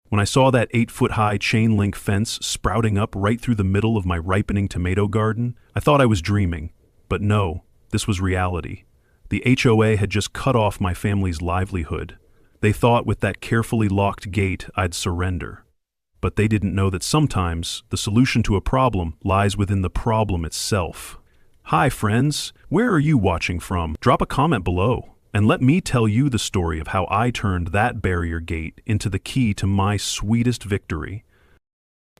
When I saw that 8-foot-high chain-link fence sprouting up right through the middle of my ripening tomato garden, I thought I was dreaming. But no, this was reality. The HOA had just cut off my family's livelihood. They thought with that carefully locked gate I'd surrender. But they didn't know that sometimes the solution to a problem lies within the problem itself. Hi friends, where are you watching from? Drop a comment below, and let me tell you the story of how I turned that barrier gate into the key to my sweetest victory.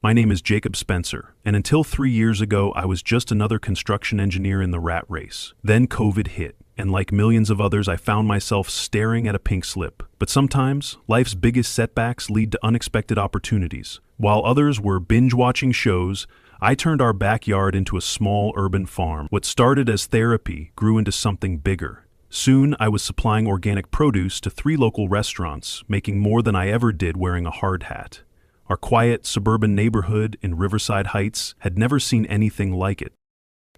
My name is Jacob Spencer, and until 3 years ago I was just another construction engineer in the rat race. Then COVID hit, and like millions of others I found myself staring at a pink slip. But sometimes, life's biggest setbacks lead to unexpected opportunities. While others were binge-watching shows, I turned our backyard into a small urban farm. What started as therapy grew into something bigger. Soon I was supplying organic produce to 3 local restaurants, making more than I ever did wearing a hard hat. Our quiet, suburban neighborhood in Riverside Heights had never seen anything like it.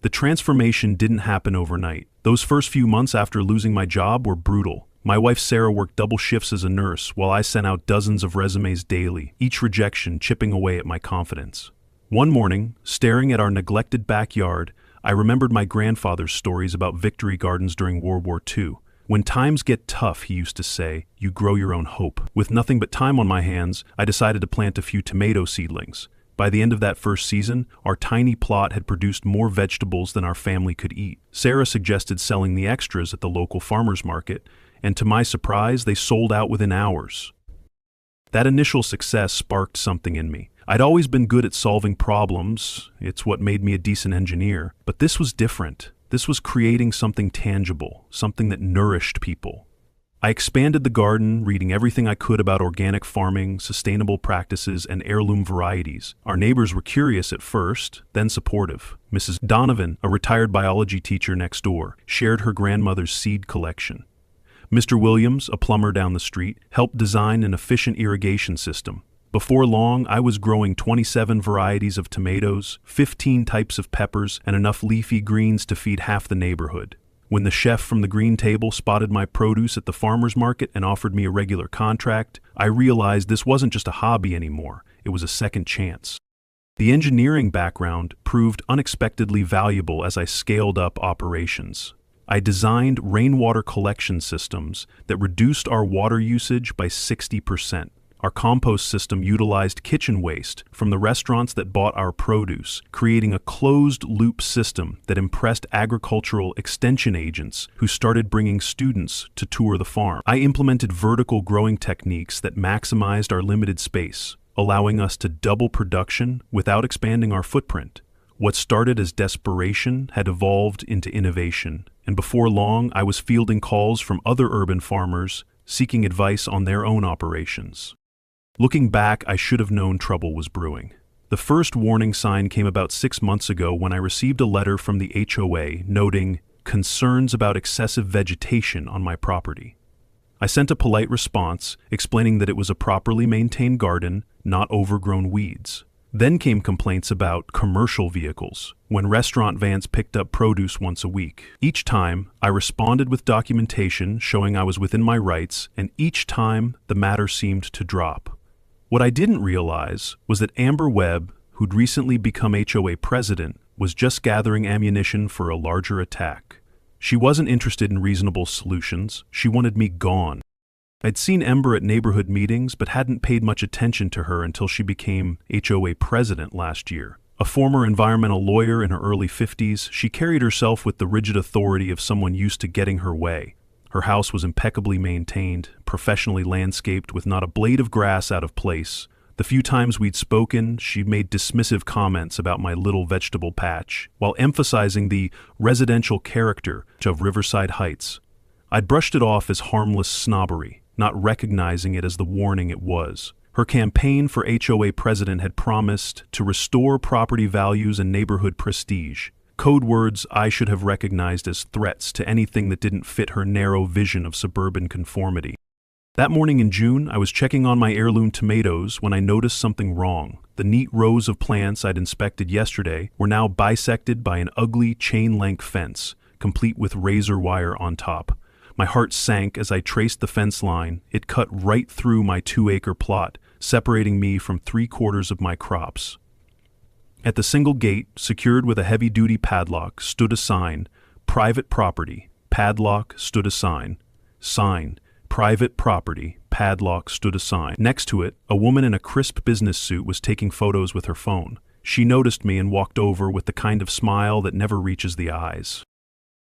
The transformation didn't happen overnight. Those first few months after losing my job were brutal. My wife Sarah worked double shifts as a nurse while I sent out dozens of resumes daily, each rejection chipping away at my confidence. One morning, staring at our neglected backyard, I remembered my grandfather's stories about victory gardens during World War II. When times get tough, he used to say, you grow your own hope. With nothing but time on my hands, I decided to plant a few tomato seedlings. By the end of that first season, our tiny plot had produced more vegetables than our family could eat. Sarah suggested selling the extras at the local farmer's market, and to my surprise, they sold out within hours. That initial success sparked something in me. I'd always been good at solving problems. It's what made me a decent engineer. But this was different. This was creating something tangible, something that nourished people. I expanded the garden, reading everything I could about organic farming, sustainable practices, and heirloom varieties. Our neighbors were curious at first, then supportive. Mrs. Donovan, a retired biology teacher next door, shared her grandmother's seed collection. Mr. Williams, a plumber down the street, helped design an efficient irrigation system. Before long, I was growing 27 varieties of tomatoes, 15 types of peppers, and enough leafy greens to feed half the neighborhood. When the chef from the Green Table spotted my produce at the farmer's market and offered me a regular contract, I realized this wasn't just a hobby anymore, it was a second chance. The engineering background proved unexpectedly valuable as I scaled up operations. I designed rainwater collection systems that reduced our water usage by 60%. Our compost system utilized kitchen waste from the restaurants that bought our produce, creating a closed-loop system that impressed agricultural extension agents who started bringing students to tour the farm. I implemented vertical growing techniques that maximized our limited space, allowing us to double production without expanding our footprint. What started as desperation had evolved into innovation, and before long I was fielding calls from other urban farmers seeking advice on their own operations. Looking back, I should have known trouble was brewing. The first warning sign came about 6 months ago when I received a letter from the HOA noting concerns about excessive vegetation on my property. I sent a polite response explaining that it was a properly maintained garden, not overgrown weeds. Then came complaints about commercial vehicles, when restaurant vans picked up produce once a week. Each time, I responded with documentation showing I was within my rights, and each time the matter seemed to drop. What I didn't realize was that Amber Webb, who'd recently become HOA president, was just gathering ammunition for a larger attack. She wasn't interested in reasonable solutions. She wanted me gone. I'd seen Amber at neighborhood meetings, but hadn't paid much attention to her until she became HOA president last year. A former environmental lawyer in her early 50s, she carried herself with the rigid authority of someone used to getting her way. Her house was impeccably maintained, professionally landscaped with not a blade of grass out of place. The few times we'd spoken, she made dismissive comments about my little vegetable patch, while emphasizing the residential character of Riverside Heights. I'd brushed it off as harmless snobbery, not recognizing it as the warning it was. Her campaign for HOA president had promised to restore property values and neighborhood prestige. Code words I should have recognized as threats to anything that didn't fit her narrow vision of suburban conformity. That morning in June, I was checking on my heirloom tomatoes when I noticed something wrong. The neat rows of plants I'd inspected yesterday were now bisected by an ugly chain-link fence, complete with razor wire on top. My heart sank as I traced the fence line. It cut right through my 2-acre plot, separating me from 3/4 of my crops. At the single gate, secured with a heavy-duty padlock, stood a sign, "Private property." Padlock stood a sign. Sign, "Private property." Padlock stood a sign. Next to it, a woman in a crisp business suit was taking photos with her phone. She noticed me and walked over with the kind of smile that never reaches the eyes.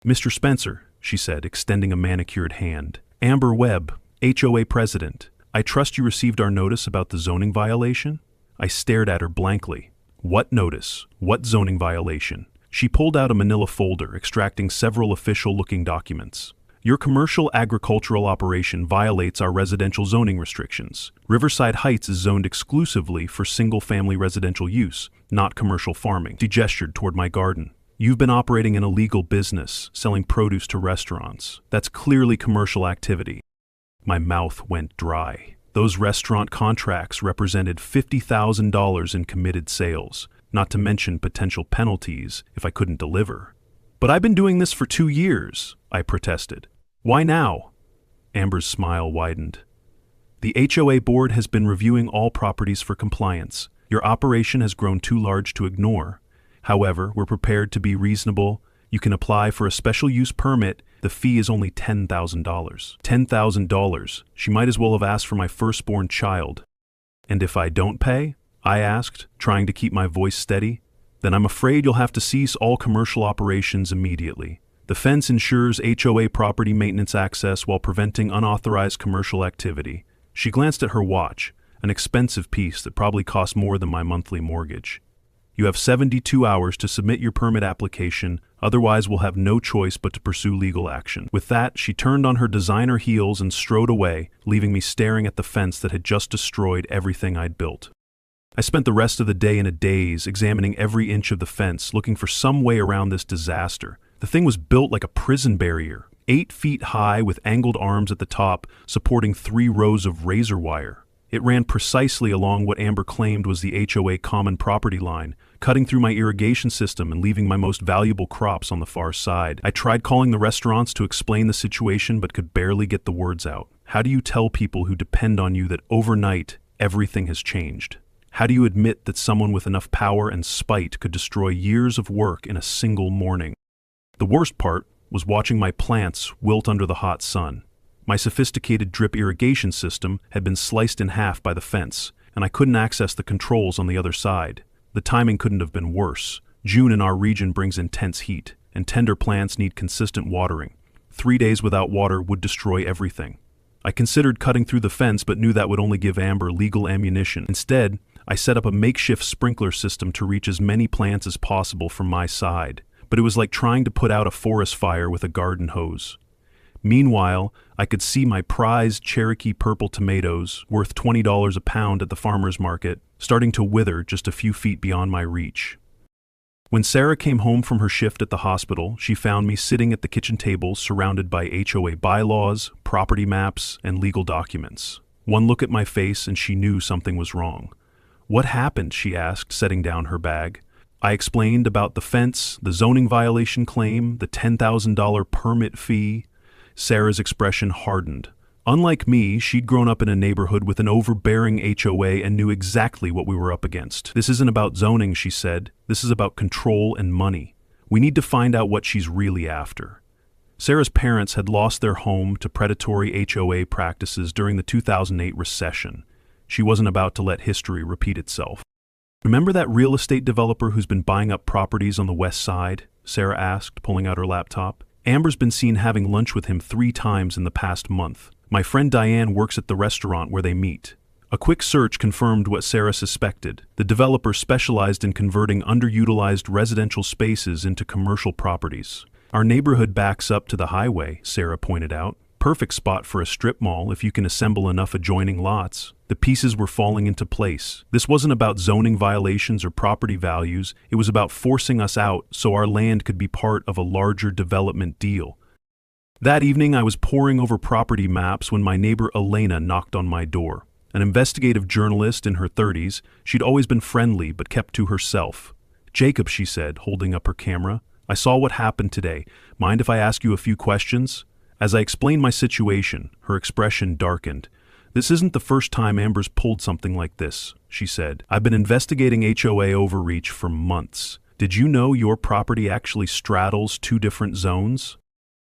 "Mr. Spencer," she said, extending a manicured hand. "Amber Webb, HOA president. I trust you received our notice about the zoning violation?" I stared at her blankly. "What notice? What zoning violation?" She pulled out a manila folder, extracting several official-looking documents. "Your commercial agricultural operation violates our residential zoning restrictions. Riverside Heights is zoned exclusively for single-family residential use, not commercial farming." She gestured toward my garden. "You've been operating an illegal business, selling produce to restaurants. That's clearly commercial activity." My mouth went dry. Those restaurant contracts represented $50,000 in committed sales, not to mention potential penalties if I couldn't deliver. "But I've been doing this for 2 years, I protested. "Why now?" Amber's smile widened. "The HOA board has been reviewing all properties for compliance. Your operation has grown too large to ignore. However, we're prepared to be reasonable. You can apply for a special use permit. The fee is only $10,000. $10,000. She might as well have asked for my firstborn child. "And if I don't pay?" I asked, trying to keep my voice steady. "Then I'm afraid you'll have to cease all commercial operations immediately. The fence ensures HOA property maintenance access while preventing unauthorized commercial activity." She glanced at her watch, an expensive piece that probably cost more than my monthly mortgage. "You have 72 hours to submit your permit application, otherwise we'll have no choice but to pursue legal action." With that, she turned on her designer heels and strode away, leaving me staring at the fence that had just destroyed everything I'd built. I spent the rest of the day in a daze, examining every inch of the fence, looking for some way around this disaster. The thing was built like a prison barrier, 8 feet high with angled arms at the top, supporting 3 rows of razor wire. It ran precisely along what Amber claimed was the HOA common property line, cutting through my irrigation system and leaving my most valuable crops on the far side. I tried calling the restaurants to explain the situation but could barely get the words out. How do you tell people who depend on you that overnight everything has changed? How do you admit that someone with enough power and spite could destroy years of work in a single morning? The worst part was watching my plants wilt under the hot sun. My sophisticated drip irrigation system had been sliced in half by the fence, and I couldn't access the controls on the other side. The timing couldn't have been worse. June in our region brings intense heat, and tender plants need consistent watering. 3 days without water would destroy everything. I considered cutting through the fence but knew that would only give Amber legal ammunition. Instead, I set up a makeshift sprinkler system to reach as many plants as possible from my side, but it was like trying to put out a forest fire with a garden hose. Meanwhile, I could see my prized Cherokee purple tomatoes, worth $20 a pound at the farmer's market, starting to wither just a few feet beyond my reach. When Sarah came home from her shift at the hospital, she found me sitting at the kitchen table surrounded by HOA bylaws, property maps, and legal documents. One look at my face and she knew something was wrong. "What happened?" she asked, setting down her bag. I explained about the fence, the zoning violation claim, the $10,000 permit fee. Sarah's expression hardened. Unlike me, she'd grown up in a neighborhood with an overbearing HOA and knew exactly what we were up against. "This isn't about zoning," she said. "This is about control and money. We need to find out what she's really after." Sarah's parents had lost their home to predatory HOA practices during the 2008 recession. She wasn't about to let history repeat itself. "Remember that real estate developer who's been buying up properties on the west side?" Sarah asked, pulling out her laptop. "Amber's been seen having lunch with him 3 times in the past month. My friend Diane works at the restaurant where they meet." A quick search confirmed what Sarah suspected. The developer specialized in converting underutilized residential spaces into commercial properties. "Our neighborhood backs up to the highway," Sarah pointed out. "Perfect spot for a strip mall if you can assemble enough adjoining lots." The pieces were falling into place. This wasn't about zoning violations or property values. It was about forcing us out so our land could be part of a larger development deal. That evening, I was poring over property maps when my neighbor Elena knocked on my door. An investigative journalist in her 30s, she'd always been friendly but kept to herself. "Jacob," she said, holding up her camera, "I saw what happened today. Mind if I ask you a few questions?" As I explained my situation, her expression darkened. This isn't the first time Amber's pulled something like this, she said. I've been investigating HOA overreach for months. Did you know your property actually straddles 2 different zones?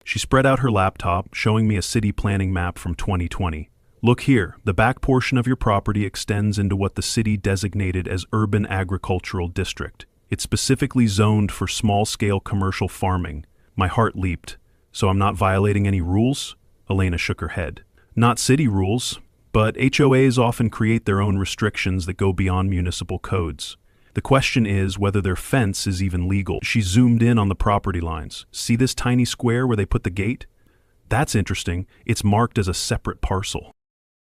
She spread out her laptop, showing me a city planning map from 2020. Look here, the back portion of your property extends into what the city designated as Urban Agricultural District. It's specifically zoned for small-scale commercial farming. My heart leaped. So I'm not violating any rules? Elena shook her head. Not city rules, but HOAs often create their own restrictions that go beyond municipal codes. The question is whether their fence is even legal. She zoomed in on the property lines. See this tiny square where they put the gate? That's interesting. It's marked as a separate parcel.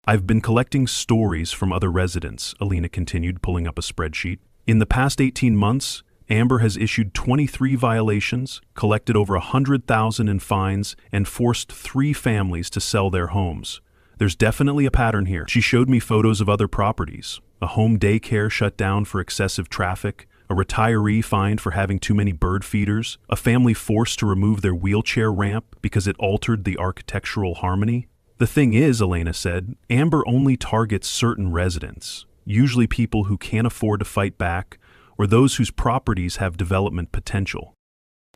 I've been collecting stories from other residents, Alina continued, pulling up a spreadsheet. In the past 18 months, Amber has issued 23 violations, collected over $100,000 in fines, and forced 3 families to sell their homes. There's definitely a pattern here. She showed me photos of other properties. A home daycare shut down for excessive traffic, a retiree fined for having too many bird feeders, a family forced to remove their wheelchair ramp because it altered the architectural harmony. The thing is, Elena said, Amber only targets certain residents, usually people who can't afford to fight back or those whose properties have development potential.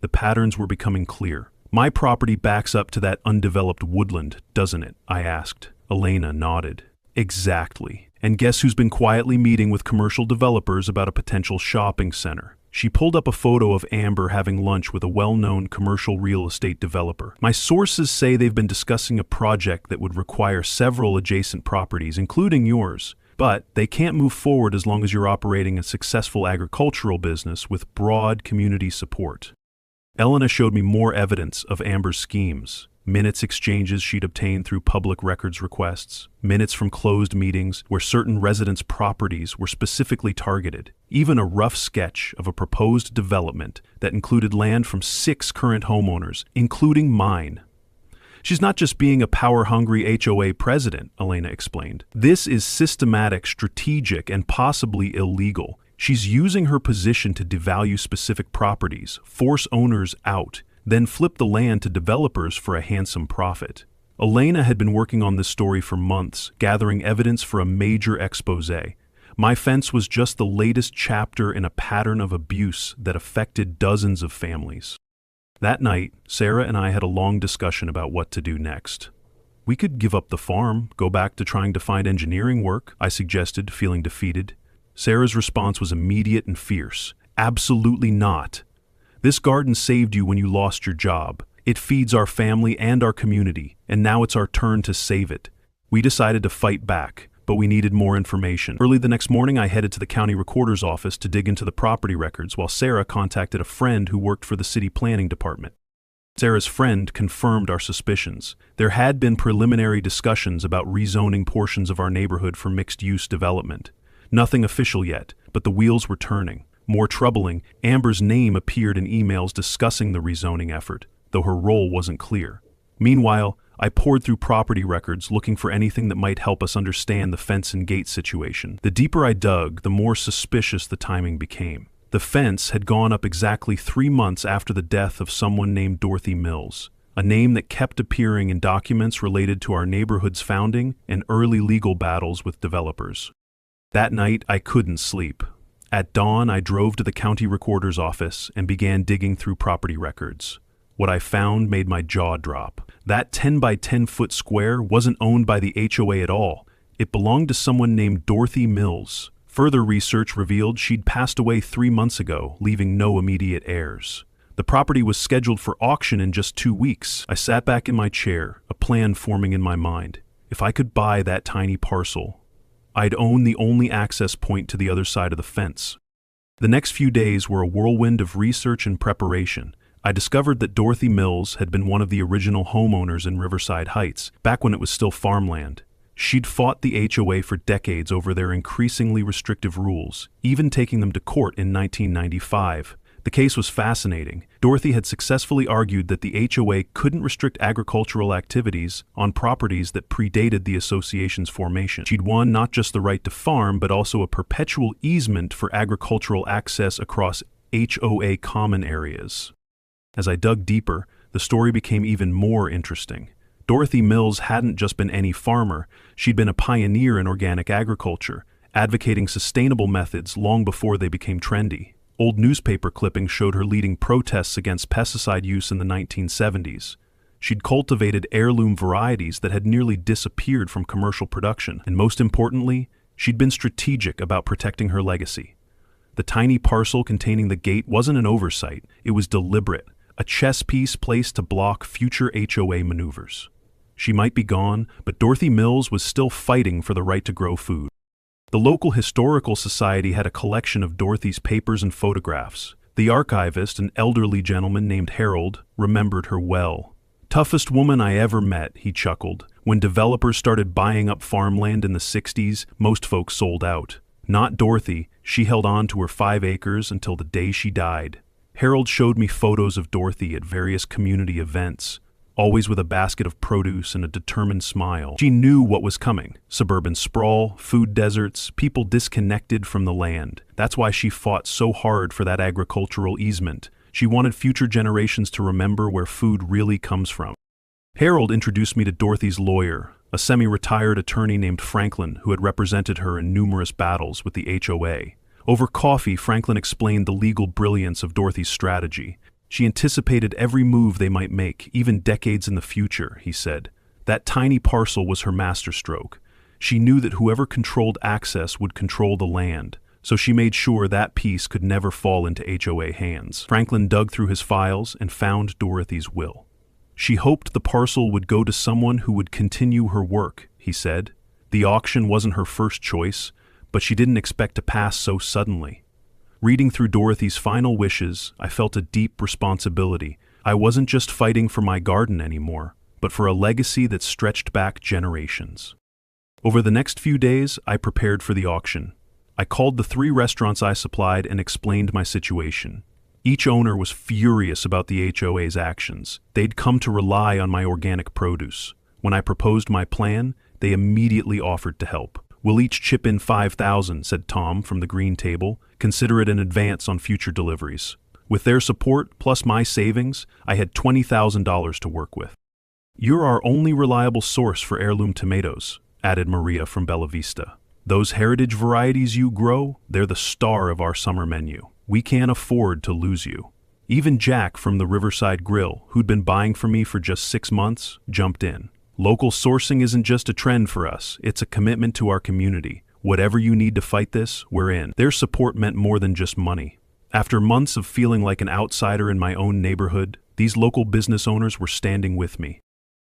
The patterns were becoming clear. My property backs up to that undeveloped woodland, doesn't it? I asked. Elena nodded. Exactly. And guess who's been quietly meeting with commercial developers about a potential shopping center? She pulled up a photo of Amber having lunch with a well-known commercial real estate developer. My sources say they've been discussing a project that would require several adjacent properties, including yours. But they can't move forward as long as you're operating a successful agricultural business with broad community support. Elena showed me more evidence of Amber's schemes. Minutes exchanges she'd obtained through public records requests, minutes from closed meetings where certain residents' properties were specifically targeted, even a rough sketch of a proposed development that included land from 6 current homeowners, including mine. She's not just being a power-hungry HOA president, Elena explained. This is systematic, strategic, and possibly illegal. She's using her position to devalue specific properties, force owners out, then flip the land to developers for a handsome profit. Elena had been working on this story for months, gathering evidence for a major exposé. My fence was just the latest chapter in a pattern of abuse that affected dozens of families. That night, Sarah and I had a long discussion about what to do next. We could give up the farm, go back to trying to find engineering work, I suggested, feeling defeated. Sarah's response was immediate and fierce. Absolutely not. This garden saved you when you lost your job. It feeds our family and our community, and now it's our turn to save it. We decided to fight back, but we needed more information. Early the next morning, I headed to the county recorder's office to dig into the property records, while Sarah contacted a friend who worked for the city planning department. Sarah's friend confirmed our suspicions. There had been preliminary discussions about rezoning portions of our neighborhood for mixed-use development. Nothing official yet, but the wheels were turning. More troubling, Amber's name appeared in emails discussing the rezoning effort, though her role wasn't clear. Meanwhile, I poured through property records looking for anything that might help us understand the fence and gate situation. The deeper I dug, the more suspicious the timing became. The fence had gone up exactly 3 months after the death of someone named Dorothy Mills, a name that kept appearing in documents related to our neighborhood's founding and early legal battles with developers. That night, I couldn't sleep. At dawn, I drove to the county recorder's office and began digging through property records. What I found made my jaw drop. That 10 by 10 foot square wasn't owned by the HOA at all. It belonged to someone named Dorothy Mills. Further research revealed she'd passed away 3 months ago, leaving no immediate heirs. The property was scheduled for auction in just 2 weeks. I sat back in my chair, a plan forming in my mind. If I could buy that tiny parcel, I'd own the only access point to the other side of the fence. The next few days were a whirlwind of research and preparation. I discovered that Dorothy Mills had been one of the original homeowners in Riverside Heights, back when it was still farmland. She'd fought the HOA for decades over their increasingly restrictive rules, even taking them to court in 1995. The case was fascinating. Dorothy had successfully argued that the HOA couldn't restrict agricultural activities on properties that predated the association's formation. She'd won not just the right to farm, but also a perpetual easement for agricultural access across HOA common areas. As I dug deeper, the story became even more interesting. Dorothy Mills hadn't just been any farmer, she'd been a pioneer in organic agriculture, advocating sustainable methods long before they became trendy. Old newspaper clippings showed her leading protests against pesticide use in the 1970s. She'd cultivated heirloom varieties that had nearly disappeared from commercial production, and most importantly, she'd been strategic about protecting her legacy. The tiny parcel containing the gate wasn't an oversight, it was deliberate, a chess piece placed to block future HOA maneuvers. She might be gone, but Dorothy Mills was still fighting for the right to grow food. The local historical society had a collection of Dorothy's papers and photographs. The archivist, an elderly gentleman named Harold, remembered her well. "Toughest woman I ever met," he chuckled. "When developers started buying up farmland in the 60s, most folks sold out. Not Dorothy, she held on to her 5 acres until the day she died." Harold showed me photos of Dorothy at various community events, always with a basket of produce and a determined smile. She knew what was coming. Suburban sprawl, food deserts, people disconnected from the land. That's why she fought so hard for that agricultural easement. She wanted future generations to remember where food really comes from. Harold introduced me to Dorothy's lawyer, a semi-retired attorney named Franklin who had represented her in numerous battles with the HOA. Over coffee, Franklin explained the legal brilliance of Dorothy's strategy. She anticipated every move they might make, even decades in the future, he said. That tiny parcel was her masterstroke. She knew that whoever controlled access would control the land, so she made sure that piece could never fall into HOA hands. Franklin dug through his files and found Dorothy's will. She hoped the parcel would go to someone who would continue her work, he said. The auction wasn't her first choice, but she didn't expect to pass so suddenly. Reading through Dorothy's final wishes, I felt a deep responsibility. I wasn't just fighting for my garden anymore, but for a legacy that stretched back generations. Over the next few days, I prepared for the auction. I called the 3 restaurants I supplied and explained my situation. Each owner was furious about the HOA's actions. They'd come to rely on my organic produce. When I proposed my plan, they immediately offered to help. "We'll each chip in $5,000, said Tom from the green table. "Consider it an advance on future deliveries." With their support, plus my savings, I had $20,000 to work with. "You're our only reliable source for heirloom tomatoes," added Maria from Bella Vista. "Those heritage varieties you grow, they're the star of our summer menu. We can't afford to lose you." Even Jack from the Riverside Grill, who'd been buying from me for just 6 months, jumped in. "Local sourcing isn't just a trend for us, it's a commitment to our community. Whatever you need to fight this, we're in." Their support meant more than just money. After months of feeling like an outsider in my own neighborhood, these local business owners were standing with me.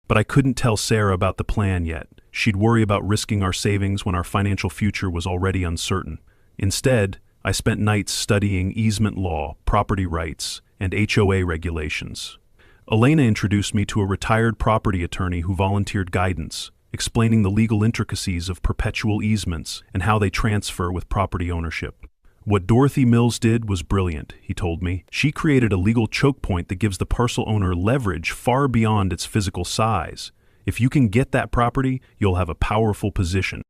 But I couldn't tell Sarah about the plan yet. She'd worry about risking our savings when our financial future was already uncertain. Instead, I spent nights studying easement law, property rights, and HOA regulations. Elena introduced me to a retired property attorney who volunteered guidance, explaining the legal intricacies of perpetual easements and how they transfer with property ownership. "What Dorothy Mills did was brilliant," he told me. "She created a legal choke point that gives the parcel owner leverage far beyond its physical size. If you can get that property, you'll have a powerful position."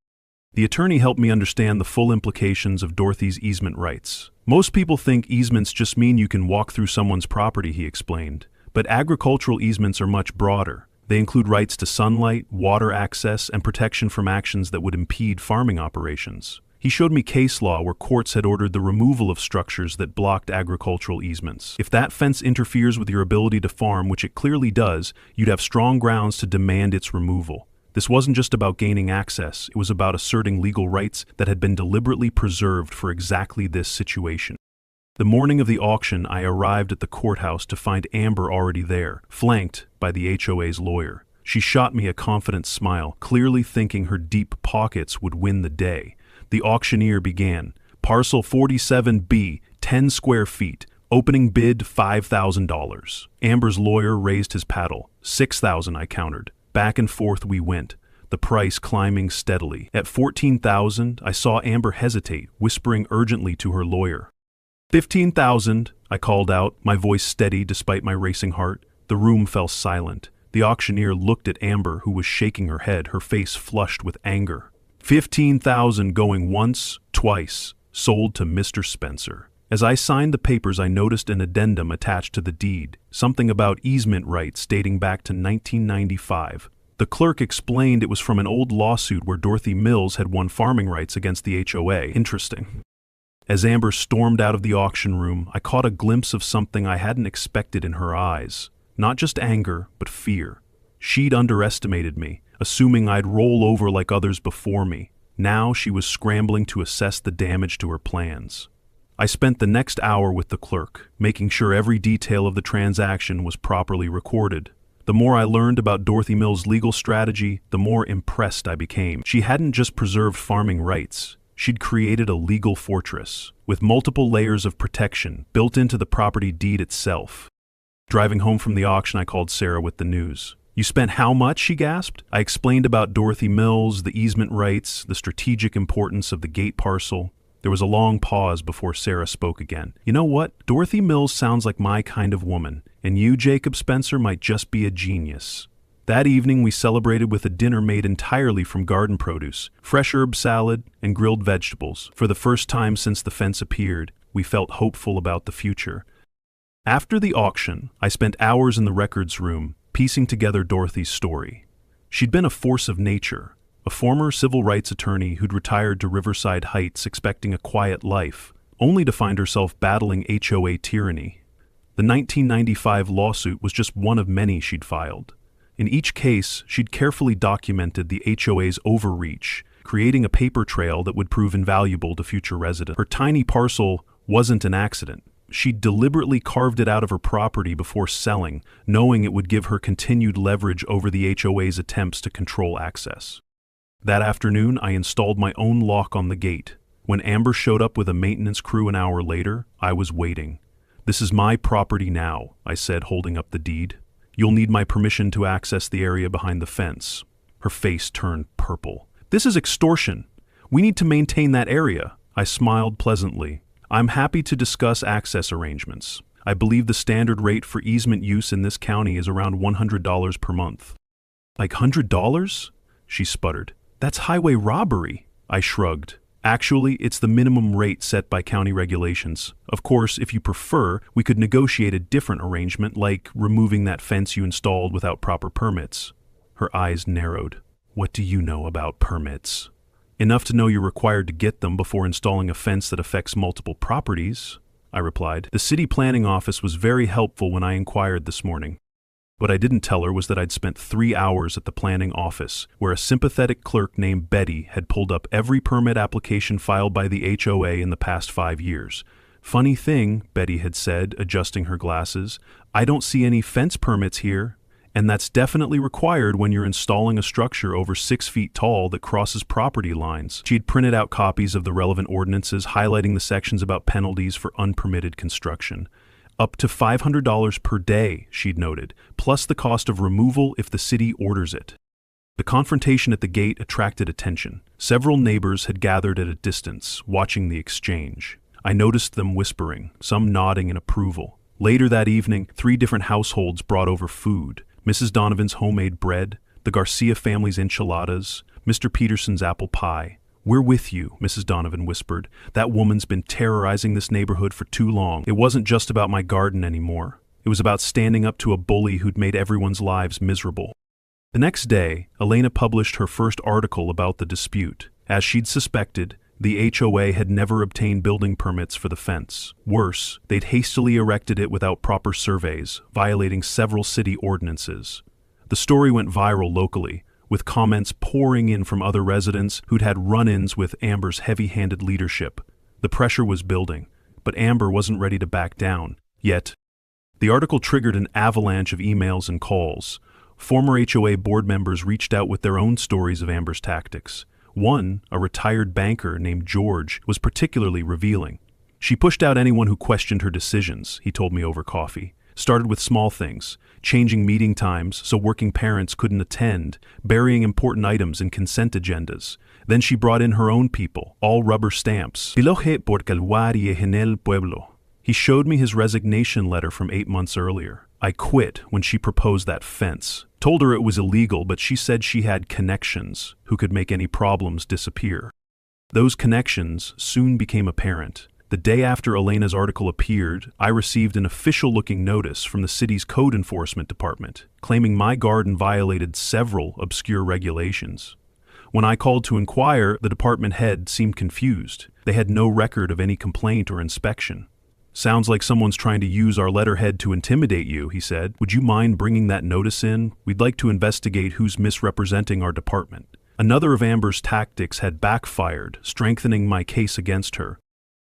The attorney helped me understand the full implications of Dorothy's easement rights. "Most people think easements just mean you can walk through someone's property," he explained. "But agricultural easements are much broader. They include rights to sunlight, water access, and protection from actions that would impede farming operations." He showed me case law where courts had ordered the removal of structures that blocked agricultural easements. If that fence interferes with your ability to farm, which it clearly does, you'd have strong grounds to demand its removal. This wasn't just about gaining access, it was about asserting legal rights that had been deliberately preserved for exactly this situation. The morning of the auction, I arrived at the courthouse to find Amber already there, flanked by the HOA's lawyer. She shot me a confident smile, clearly thinking her deep pockets would win the day. The auctioneer began. "Parcel 47B, 10 square feet. Opening bid $5,000. Amber's lawyer raised his paddle. $6,000, I countered. Back and forth we went, the price climbing steadily. At $14,000, I saw Amber hesitate, whispering urgently to her lawyer. $15,000, I called out, my voice steady despite my racing heart. The room fell silent. The auctioneer looked at Amber, who was shaking her head, her face flushed with anger. $15,000 going once, twice, sold to Mr. Spencer. As I signed the papers, I noticed an addendum attached to the deed, something about easement rights dating back to 1995. The clerk explained it was from an old lawsuit where Dorothy Mills had won farming rights against the HOA. Interesting. As Amber stormed out of the auction room, I caught a glimpse of something I hadn't expected in her eyes. Not just anger, but fear. She'd underestimated me, assuming I'd roll over like others before me. Now she was scrambling to assess the damage to her plans. I spent the next hour with the clerk, making sure every detail of the transaction was properly recorded. The more I learned about Dorothy Mills' legal strategy, the more impressed I became. She hadn't just preserved farming rights. She'd created a legal fortress, with multiple layers of protection built into the property deed itself. Driving home from the auction, I called Sarah with the news. "You spent how much?" she gasped. I explained about Dorothy Mills, the easement rights, the strategic importance of the gate parcel. There was a long pause before Sarah spoke again. "You know what? Dorothy Mills sounds like my kind of woman, and you, Jacob Spencer, might just be a genius." That evening, we celebrated with a dinner made entirely from garden produce, fresh herb salad, and grilled vegetables. For the first time since the fence appeared, we felt hopeful about the future. After the auction, I spent hours in the records room, piecing together Dorothy's story. She'd been a force of nature, a former civil rights attorney who'd retired to Riverside Heights expecting a quiet life, only to find herself battling HOA tyranny. The 1995 lawsuit was just one of many she'd filed. In each case, she'd carefully documented the HOA's overreach, creating a paper trail that would prove invaluable to future residents. Her tiny parcel wasn't an accident. She'd deliberately carved it out of her property before selling, knowing it would give her continued leverage over the HOA's attempts to control access. That afternoon, I installed my own lock on the gate. When Amber showed up with a maintenance crew an hour later, I was waiting. "This is my property now," I said, holding up the deed. "You'll need my permission to access the area behind the fence." Her face turned purple. "This is extortion. We need to maintain that area." I smiled pleasantly. "I'm happy to discuss access arrangements. I believe the standard rate for easement use in this county is around $100 per month." "Like $100? She sputtered. "That's highway robbery." I shrugged. "Actually, it's the minimum rate set by county regulations. Of course, if you prefer, we could negotiate a different arrangement, like removing that fence you installed without proper permits." Her eyes narrowed. "What do you know about permits?" "Enough to know you're required to get them before installing a fence that affects multiple properties," I replied. "The city planning office was very helpful when I inquired this morning." What I didn't tell her was that I'd spent 3 hours at the planning office, where a sympathetic clerk named Betty had pulled up every permit application filed by the HOA in the past 5 years. "Funny thing," Betty had said, adjusting her glasses, "I don't see any fence permits here, and that's definitely required when you're installing a structure over 6 feet tall that crosses property lines." She'd printed out copies of the relevant ordinances, highlighting the sections about penalties for unpermitted construction. "Up to $500 per day," she'd noted, "plus the cost of removal if the city orders it." The confrontation at the gate attracted attention. Several neighbors had gathered at a distance, watching the exchange. I noticed them whispering, some nodding in approval. Later that evening, 3 different households brought over food: Mrs. Donovan's homemade bread, the Garcia family's enchiladas, Mr. Peterson's apple pie. "We're with you," Mrs. Donovan whispered. "That woman's been terrorizing this neighborhood for too long. It wasn't just about my garden anymore. It was about standing up to a bully who'd made everyone's lives miserable." The next day, Elena published her first article about the dispute. As she'd suspected, the HOA had never obtained building permits for the fence. Worse, they'd hastily erected it without proper surveys, violating several city ordinances. The story went viral locally, with comments pouring in from other residents who'd had run-ins with Amber's heavy-handed leadership. The pressure was building, but Amber wasn't ready to back down. Yet, the article triggered an avalanche of emails and calls. Former HOA board members reached out with their own stories of Amber's tactics. One, a retired banker named George, was particularly revealing. "She pushed out anyone who questioned her decisions," he told me over coffee. "Started with small things, changing meeting times so working parents couldn't attend, burying important items in consent agendas. Then she brought in her own people, all rubber stamps. Piloje por calvarie en el pueblo." He showed me his resignation letter from 8 months earlier. "I quit when she proposed that fence. Told her it was illegal, but she said she had connections who could make any problems disappear." Those connections soon became apparent. The day after Elena's article appeared, I received an official-looking notice from the city's code enforcement department, claiming my garden violated several obscure regulations. When I called to inquire, the department head seemed confused. They had no record of any complaint or inspection. "Sounds like someone's trying to use our letterhead to intimidate you," he said. "Would you mind bringing that notice in? We'd like to investigate who's misrepresenting our department." Another of Amber's tactics had backfired, strengthening my case against her.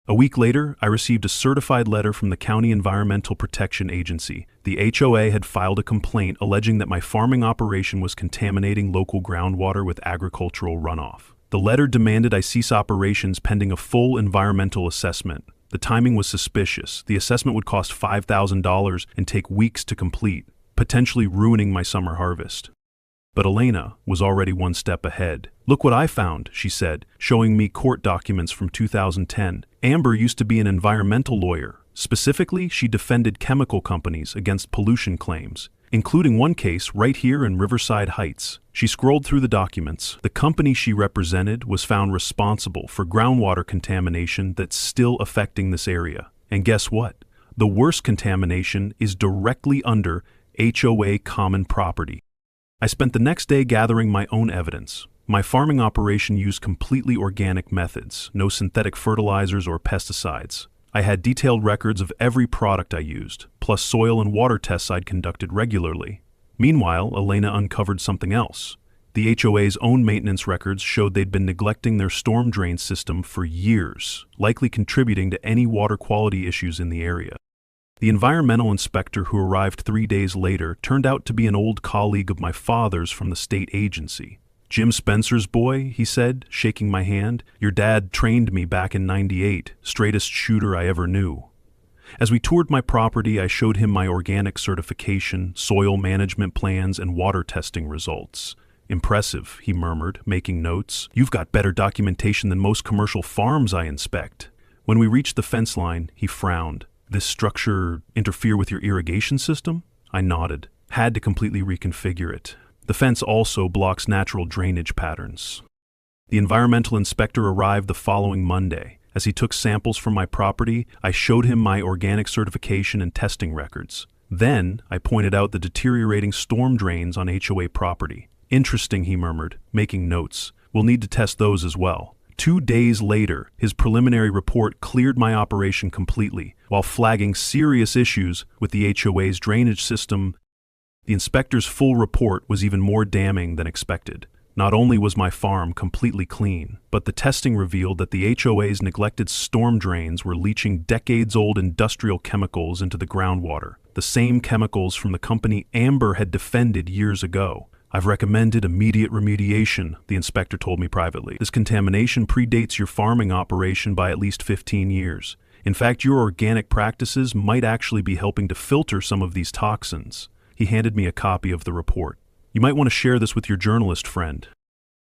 A week later, I received a certified letter from the County Environmental Protection Agency. The HOA had filed a complaint alleging that my farming operation was contaminating local groundwater with agricultural runoff. The letter demanded I cease operations pending a full environmental assessment. The timing was suspicious. The assessment would cost $5,000 and take weeks to complete, potentially ruining my summer harvest. But Elena was already one step ahead. "Look what I found," she said, showing me court documents from 2010. Amber used to be an environmental lawyer. Specifically, she defended chemical companies against pollution claims, including one case right here in Riverside Heights. She scrolled through the documents. The company she represented was found responsible for groundwater contamination that's still affecting this area. And guess what? The worst contamination is directly under HOA common property. I spent the next day gathering my own evidence. My farming operation used completely organic methods, no synthetic fertilizers or pesticides. I had detailed records of every product I used, plus soil and water tests I'd conducted regularly. Meanwhile, Elena uncovered something else. The HOA's own maintenance records showed they'd been neglecting their storm drain system for years, likely contributing to any water quality issues in the area. The environmental inspector who arrived 3 days later turned out to be an old colleague of my father's from the state agency. "Jim Spencer's boy," he said, shaking my hand. "Your dad trained me back in '98, straightest shooter I ever knew." As we toured my property, I showed him my organic certification, soil management plans, and water testing results. "Impressive," he murmured, making notes. "You've got better documentation than most commercial farms I inspect." When we reached the fence line, he frowned. "This structure interfere with your irrigation system?" I nodded. "Had to completely reconfigure it. The fence also blocks natural drainage patterns." The environmental inspector arrived the following Monday. As he took samples from my property, I showed him my organic certification and testing records. Then, I pointed out the deteriorating storm drains on HOA property. "Interesting," he murmured, making notes. "We'll need to test those as well." 2 days later, his preliminary report cleared my operation completely, while flagging serious issues with the HOA's drainage system. The inspector's full report was even more damning than expected. Not only was my farm completely clean, but the testing revealed that the HOA's neglected storm drains were leaching decades-old industrial chemicals into the groundwater, the same chemicals from the company Amber had defended years ago. "I've recommended immediate remediation," the inspector told me privately. "This contamination predates your farming operation by at least 15 years. In fact, your organic practices might actually be helping to filter some of these toxins." He handed me a copy of the report. "You might want to share this with your journalist friend."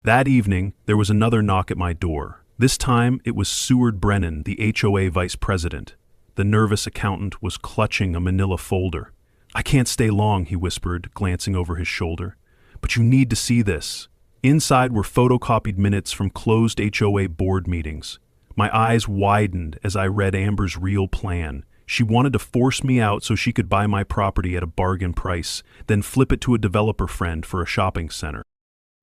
That evening, there was another knock at my door. This time, it was Seward Brennan, the HOA vice president. The nervous accountant was clutching a manila folder. "I can't stay long," he whispered, glancing over his shoulder. "But you need to see this." Inside were photocopied minutes from closed HOA board meetings. My eyes widened as I read Amber's real plan. She wanted to force me out so she could buy my property at a bargain price, then flip it to a developer friend for a shopping center.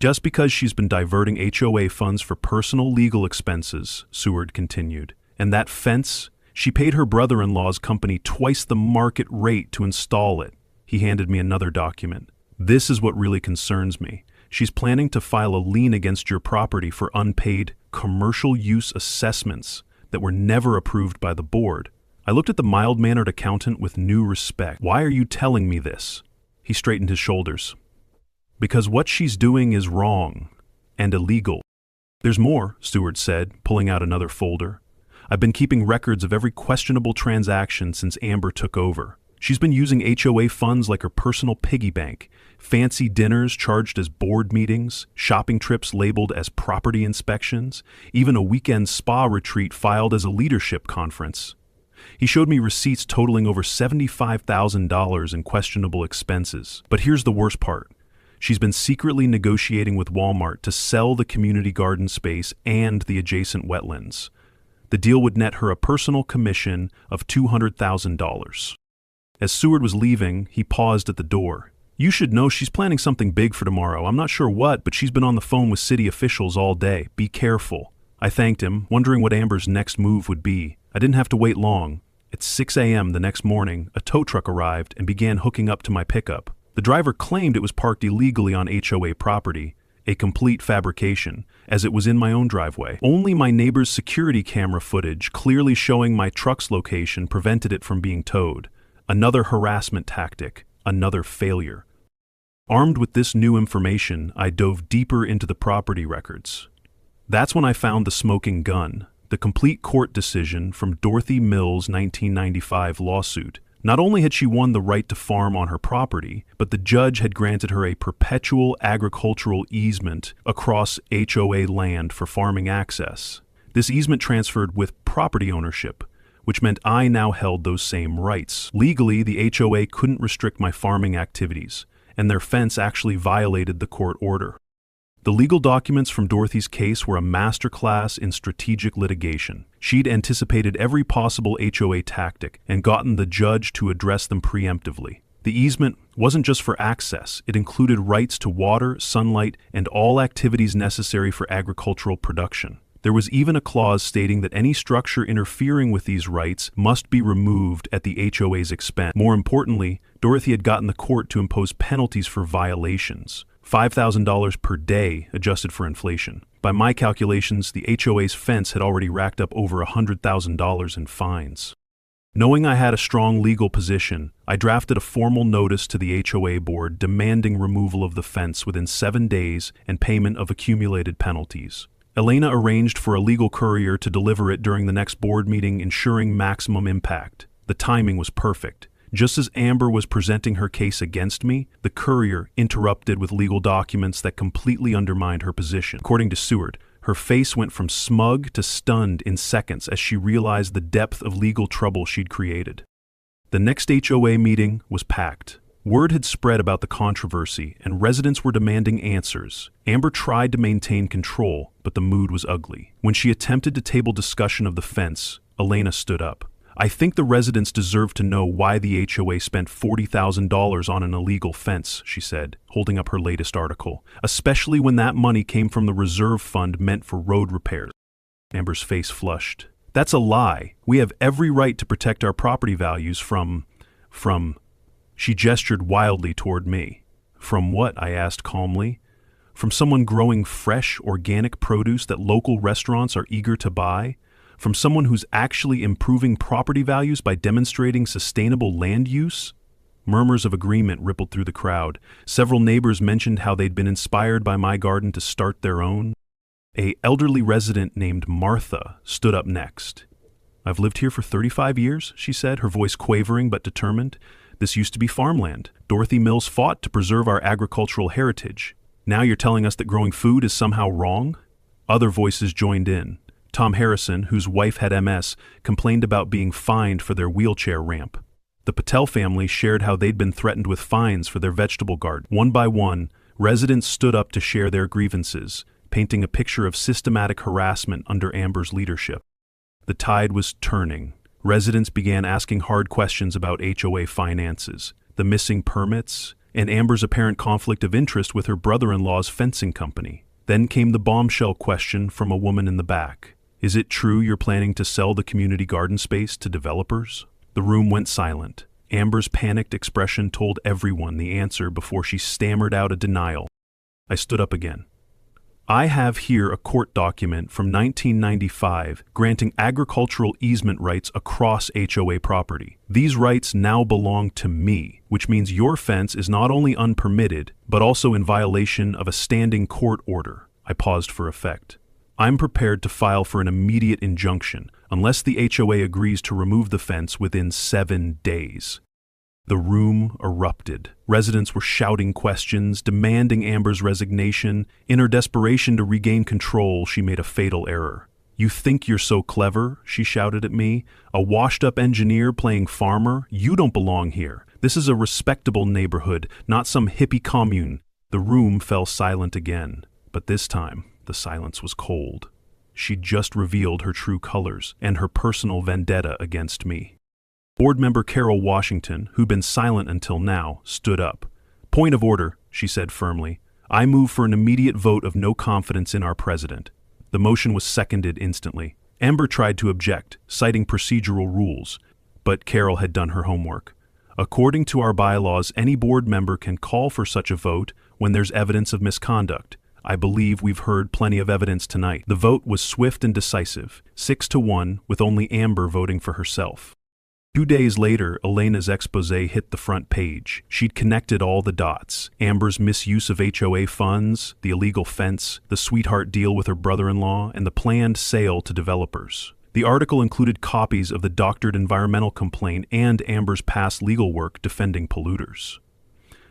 "Just because she's been diverting HOA funds for personal legal expenses," Seward continued, "and that fence, she paid her brother-in-law's company twice the market rate to install it." He handed me another document. "This is what really concerns me. She's planning to file a lien against your property for unpaid commercial use assessments that were never approved by the board." I looked at the mild-mannered accountant with new respect. "Why are you telling me this?" He straightened his shoulders. "Because what she's doing is wrong and illegal." "There's more," Stewart said, pulling out another folder. "I've been keeping records of every questionable transaction since Amber took over. She's been using HOA funds like her personal piggy bank, fancy dinners charged as board meetings, shopping trips labeled as property inspections, even a weekend spa retreat filed as a leadership conference." He showed me receipts totaling over $75,000 in questionable expenses. But here's the worst part. She's been secretly negotiating with Walmart to sell the community garden space and the adjacent wetlands. The deal would net her a personal commission of $200,000. As Seward was leaving, he paused at the door. "You should know she's planning something big for tomorrow. I'm not sure what, but she's been on the phone with city officials all day. Be careful." I thanked him, wondering what Amber's next move would be. I didn't have to wait long. At 6 a.m. the next morning, a tow truck arrived and began hooking up to my pickup. The driver claimed it was parked illegally on HOA property, a complete fabrication, as it was in my own driveway. Only my neighbor's security camera footage, clearly showing my truck's location, prevented it from being towed. Another harassment tactic, another failure. Armed with this new information, I dove deeper into the property records. That's when I found the smoking gun, the complete court decision from Dorothy Mills' 1995 lawsuit. Not only had she won the right to farm on her property, but the judge had granted her a perpetual agricultural easement across HOA land for farming access. This easement transferred with property ownership, which meant I now held those same rights. Legally, the HOA couldn't restrict my farming activities, and their fence actually violated the court order. The legal documents from Dorothy's case were a masterclass in strategic litigation. She'd anticipated every possible HOA tactic and gotten the judge to address them preemptively. The easement wasn't just for access, it included rights to water, sunlight, and all activities necessary for agricultural production. There was even a clause stating that any structure interfering with these rights must be removed at the HOA's expense. More importantly, Dorothy had gotten the court to impose penalties for violations. $5,000 per day adjusted for inflation. By my calculations, the HOA's fence had already racked up over $100,000 in fines. Knowing I had a strong legal position, I drafted a formal notice to the HOA board demanding removal of the fence within 7 days and payment of accumulated penalties. Elena arranged for a legal courier to deliver it during the next board meeting, ensuring maximum impact. The timing was perfect. Just as Amber was presenting her case against me, the courier interrupted with legal documents that completely undermined her position. According to Seward, her face went from smug to stunned in seconds as she realized the depth of legal trouble she'd created. The next HOA meeting was packed. Word had spread about the controversy, and residents were demanding answers. Amber tried to maintain control, but the mood was ugly. When she attempted to table discussion of the fence, Elena stood up. "I think the residents deserve to know why the HOA spent $40,000 on an illegal fence," she said, holding up her latest article, "especially when that money came from the reserve fund meant for road repairs." Amber's face flushed. "That's a lie. We have every right to protect our property values from... She gestured wildly toward me. "From what?" I asked calmly. "From someone growing fresh, organic produce that local restaurants are eager to buy? From someone who's actually improving property values by demonstrating sustainable land use?" Murmurs of agreement rippled through the crowd. Several neighbors mentioned how they'd been inspired by my garden to start their own. An elderly resident named Martha stood up next. "I've lived here for 35 years, she said, her voice quavering but determined. "This used to be farmland. Dorothy Mills fought to preserve our agricultural heritage. Now you're telling us that growing food is somehow wrong?" Other voices joined in. Tom Harrison, whose wife had MS, complained about being fined for their wheelchair ramp. The Patel family shared how they'd been threatened with fines for their vegetable garden. One by one, residents stood up to share their grievances, painting a picture of systematic harassment under Amber's leadership. The tide was turning. Residents began asking hard questions about HOA finances, the missing permits, and Amber's apparent conflict of interest with her brother-in-law's fencing company. Then came the bombshell question from a woman in the back. "Is it true you're planning to sell the community garden space to developers?" The room went silent. Amber's panicked expression told everyone the answer before she stammered out a denial. I stood up again. "I have here a court document from 1995 granting agricultural easement rights across HOA property. These rights now belong to me, which means your fence is not only unpermitted, but also in violation of a standing court order." I paused for effect. "I'm prepared to file for an immediate injunction, unless the HOA agrees to remove the fence within 7 days. The room erupted. Residents were shouting questions, demanding Amber's resignation. In her desperation to regain control, she made a fatal error. "You think you're so clever?" she shouted at me. "A washed-up engineer playing farmer? You don't belong here. This is a respectable neighborhood, not some hippie commune." The room fell silent again, but this time the silence was cold. she'd just revealed her true colors and her personal vendetta against me. Board member Carol Washington, who'd been silent until now, stood up. "Point of order," she said firmly. "I move for an immediate vote of no confidence in our president." The motion was seconded instantly. Amber tried to object, citing procedural rules, but Carol had done her homework. "According to our bylaws, any board member can call for such a vote when there's evidence of misconduct. I believe we've heard plenty of evidence tonight." The vote was swift and decisive, 6-1, with only Amber voting for herself. 2 days later, Elena's exposé hit the front page. She'd connected all the dots: Amber's misuse of HOA funds, the illegal fence, the sweetheart deal with her brother-in-law, and the planned sale to developers. The article included copies of the doctored environmental complaint and Amber's past legal work defending polluters.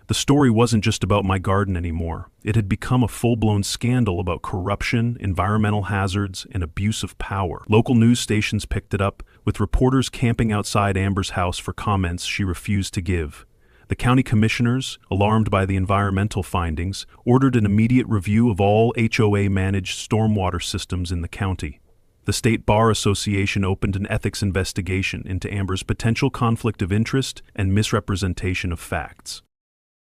The story wasn't just about my garden anymore. It had become a full-blown scandal about corruption, environmental hazards, and abuse of power. Local news stations picked it up, with reporters camping outside Amber's house for comments she refused to give. The county commissioners, alarmed by the environmental findings, ordered an immediate review of all HOA-managed stormwater systems in the county. The State Bar Association opened an ethics investigation into Amber's potential conflict of interest and misrepresentation of facts.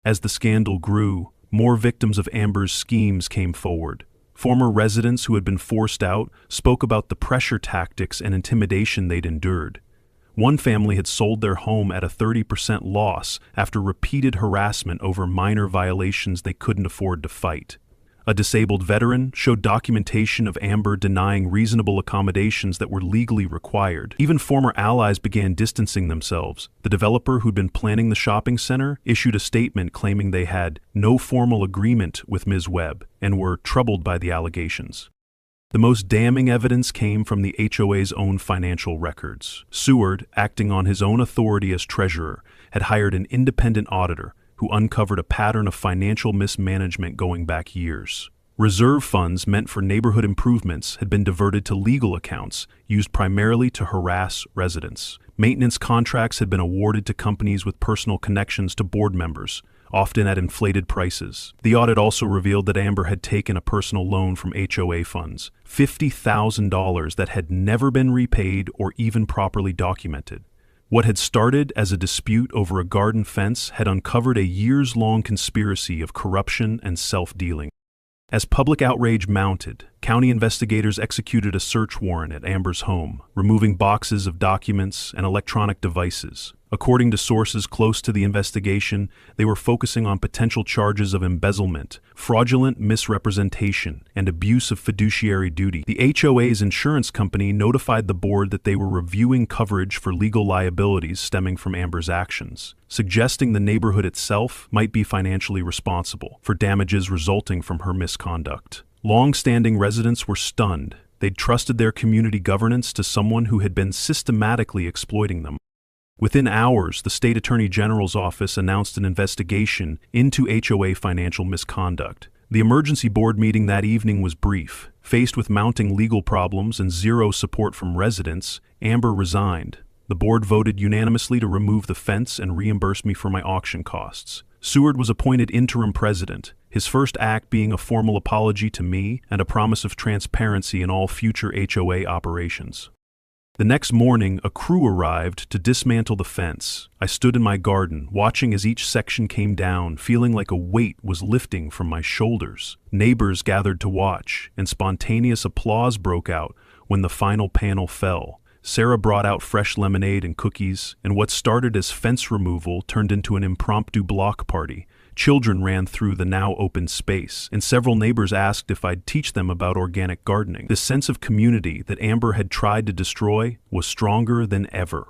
As the scandal grew, more victims of Amber's schemes came forward. Former residents who had been forced out spoke about the pressure tactics and intimidation they'd endured. One family had sold their home at a 30% loss after repeated harassment over minor violations they couldn't afford to fight. A disabled veteran showed documentation of Amber denying reasonable accommodations that were legally required. Even former allies began distancing themselves. The developer who'd been planning the shopping center issued a statement claiming they had no formal agreement with Ms. Webb and were troubled by the allegations. The most damning evidence came from the HOA's own financial records. Seward, acting on his own authority as treasurer, had hired an independent auditor who uncovered a pattern of financial mismanagement going back years. Reserve funds meant for neighborhood improvements had been diverted to legal accounts, used primarily to harass residents. Maintenance contracts had been awarded to companies with personal connections to board members, often at inflated prices. The audit also revealed that Amber had taken a personal loan from HOA funds, $50,000 that had never been repaid or even properly documented. What had started as a dispute over a garden fence had uncovered a years-long conspiracy of corruption and self-dealing. As public outrage mounted, county investigators executed a search warrant at Amber's home, removing boxes of documents and electronic devices. According to sources close to the investigation, they were focusing on potential charges of embezzlement, fraudulent misrepresentation, and abuse of fiduciary duty. The HOA's insurance company notified the board that they were reviewing coverage for legal liabilities stemming from Amber's actions, suggesting the neighborhood itself might be financially responsible for damages resulting from her misconduct. Long-standing residents were stunned. They'd trusted their community governance to someone who had been systematically exploiting them. Within hours, the state attorney general's office announced an investigation into HOA financial misconduct. The emergency board meeting that evening was brief. Faced with mounting legal problems and zero support from residents, Amber resigned. The board voted unanimously to remove the fence and reimburse me for my auction costs. Seward was appointed interim president, his first act being a formal apology to me and a promise of transparency in all future HOA operations. The next morning, a crew arrived to dismantle the fence. I stood in my garden, watching as each section came down, feeling like a weight was lifting from my shoulders. Neighbors gathered to watch, and spontaneous applause broke out when the final panel fell. Sarah brought out fresh lemonade and cookies, and what started as fence removal turned into an impromptu block party. Children ran through the now open space, and several neighbors asked if I'd teach them about organic gardening. The sense of community that Amber had tried to destroy was stronger than ever.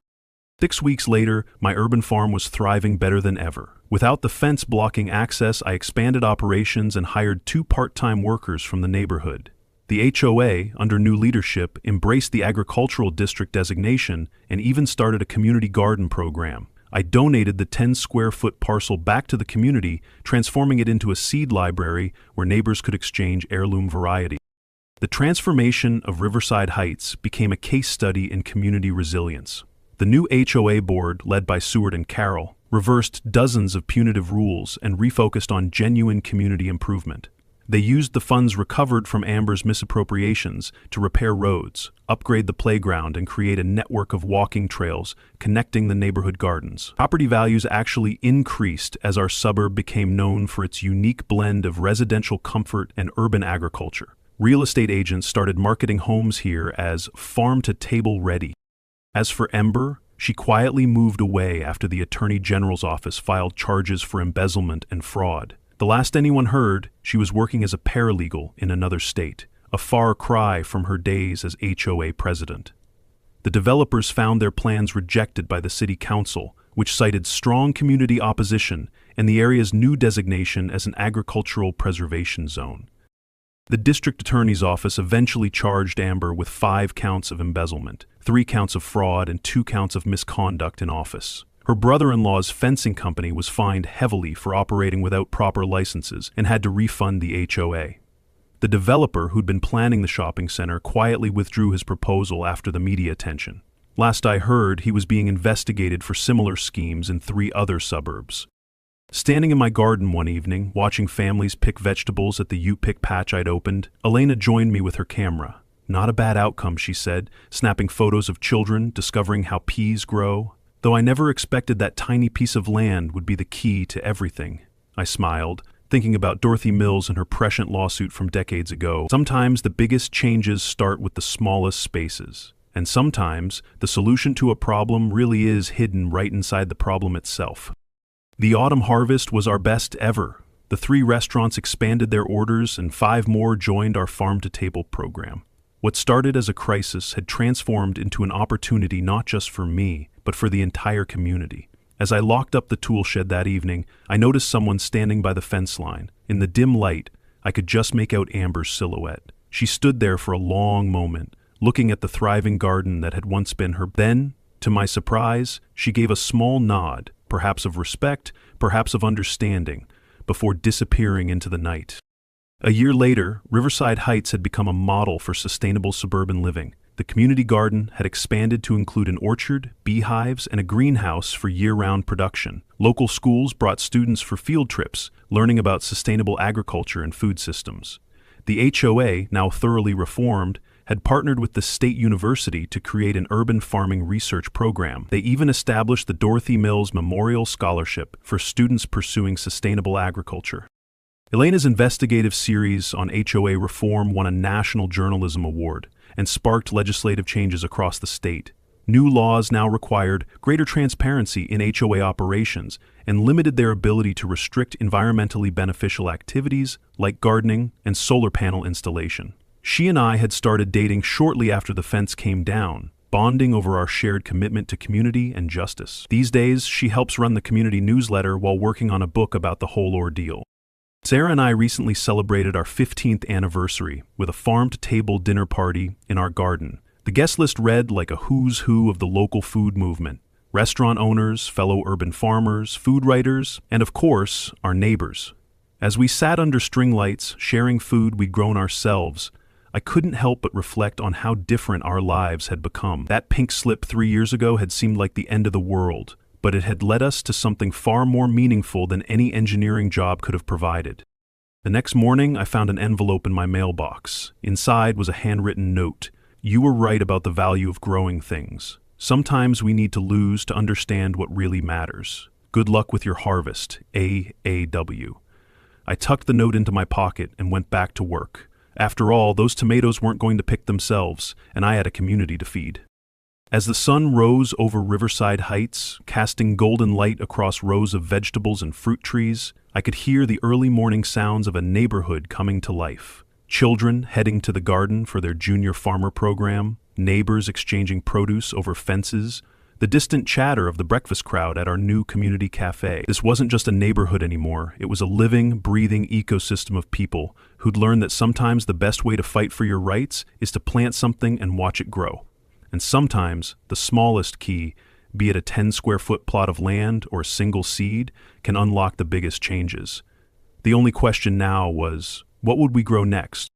6 weeks later, my urban farm was thriving better than ever. Without the fence blocking access, I expanded operations and hired 2 part-time workers from the neighborhood. The HOA, under new leadership, embraced the agricultural district designation and even started a community garden program. I donated the 10-square-foot parcel back to the community, transforming it into a seed library where neighbors could exchange heirloom variety. The transformation of Riverside Heights became a case study in community resilience. The new HOA board, led by Seward and Carroll, reversed dozens of punitive rules and refocused on genuine community improvement. They used the funds recovered from Amber's misappropriations to repair roads, upgrade the playground, and create a network of walking trails connecting the neighborhood gardens. Property values actually increased as our suburb became known for its unique blend of residential comfort and urban agriculture. Real estate agents started marketing homes here as farm-to-table ready. As for Ember, she quietly moved away after the Attorney General's office filed charges for embezzlement and fraud. The last anyone heard, she was working as a paralegal in another state, a far cry from her days as HOA president. The developers found their plans rejected by the city council, which cited strong community opposition and the area's new designation as an agricultural preservation zone. The district attorney's office eventually charged Amber with 5 counts of embezzlement, 3 counts of fraud, and 2 counts of misconduct in office. Her brother-in-law's fencing company was fined heavily for operating without proper licenses and had to refund the HOA. The developer who'd been planning the shopping center quietly withdrew his proposal after the media attention. Last I heard, he was being investigated for similar schemes in 3 other suburbs. Standing in my garden one evening, watching families pick vegetables at the U-pick patch I'd opened, Elena joined me with her camera. "Not a bad outcome," she said, snapping photos of children, discovering how peas grow. "Though I never expected that tiny piece of land would be the key to everything." I smiled, thinking about Dorothy Mills and her prescient lawsuit from decades ago. Sometimes the biggest changes start with the smallest spaces. And sometimes the solution to a problem really is hidden right inside the problem itself. The autumn harvest was our best ever. The 3 restaurants expanded their orders and 5 more joined our farm-to-table program. What started as a crisis had transformed into an opportunity not just for me, but for the entire community. As I locked up the tool shed that evening, I noticed someone standing by the fence line. In the dim light, I could just make out Amber's silhouette. She stood there for a long moment, looking at the thriving garden that had once been her. Then, to my surprise, she gave a small nod, perhaps of respect, perhaps of understanding, before disappearing into the night. A year later, Riverside Heights had become a model for sustainable suburban living. The community garden had expanded to include an orchard, beehives, and a greenhouse for year-round production. Local schools brought students for field trips, learning about sustainable agriculture and food systems. The HOA, now thoroughly reformed, had partnered with the state university to create an urban farming research program. They even established the Dorothy Mills Memorial Scholarship for students pursuing sustainable agriculture. Elena's investigative series on HOA reform won a National Journalism Award and sparked legislative changes across the state. New laws now required greater transparency in HOA operations and limited their ability to restrict environmentally beneficial activities like gardening and solar panel installation. She and I had started dating shortly after the fence came down, bonding over our shared commitment to community and justice. These days, she helps run the community newsletter while working on a book about the whole ordeal. Sarah and I recently celebrated our 15th anniversary with a farm-to-table dinner party in our garden. The guest list read like a who's who of the local food movement: restaurant owners, fellow urban farmers, food writers, and of course, our neighbors. As we sat under string lights, sharing food we'd grown ourselves, I couldn't help but reflect on how different our lives had become. That pink slip 3 years ago had seemed like the end of the world, but it had led us to something far more meaningful than any engineering job could have provided. The next morning, I found an envelope in my mailbox. Inside was a handwritten note. "You were right about the value of growing things. Sometimes we need to lose to understand what really matters. Good luck with your harvest, AAW." I tucked the note into my pocket and went back to work. After all, those tomatoes weren't going to pick themselves, and I had a community to feed. As the sun rose over Riverside Heights, casting golden light across rows of vegetables and fruit trees, I could hear the early morning sounds of a neighborhood coming to life. Children heading to the garden for their junior farmer program, neighbors exchanging produce over fences, the distant chatter of the breakfast crowd at our new community cafe. This wasn't just a neighborhood anymore. It was a living, breathing ecosystem of people who'd learned that sometimes the best way to fight for your rights is to plant something and watch it grow. And sometimes the smallest key, be it a 10-square-foot plot of land or a single seed, can unlock the biggest changes. The only question now was, what would we grow next?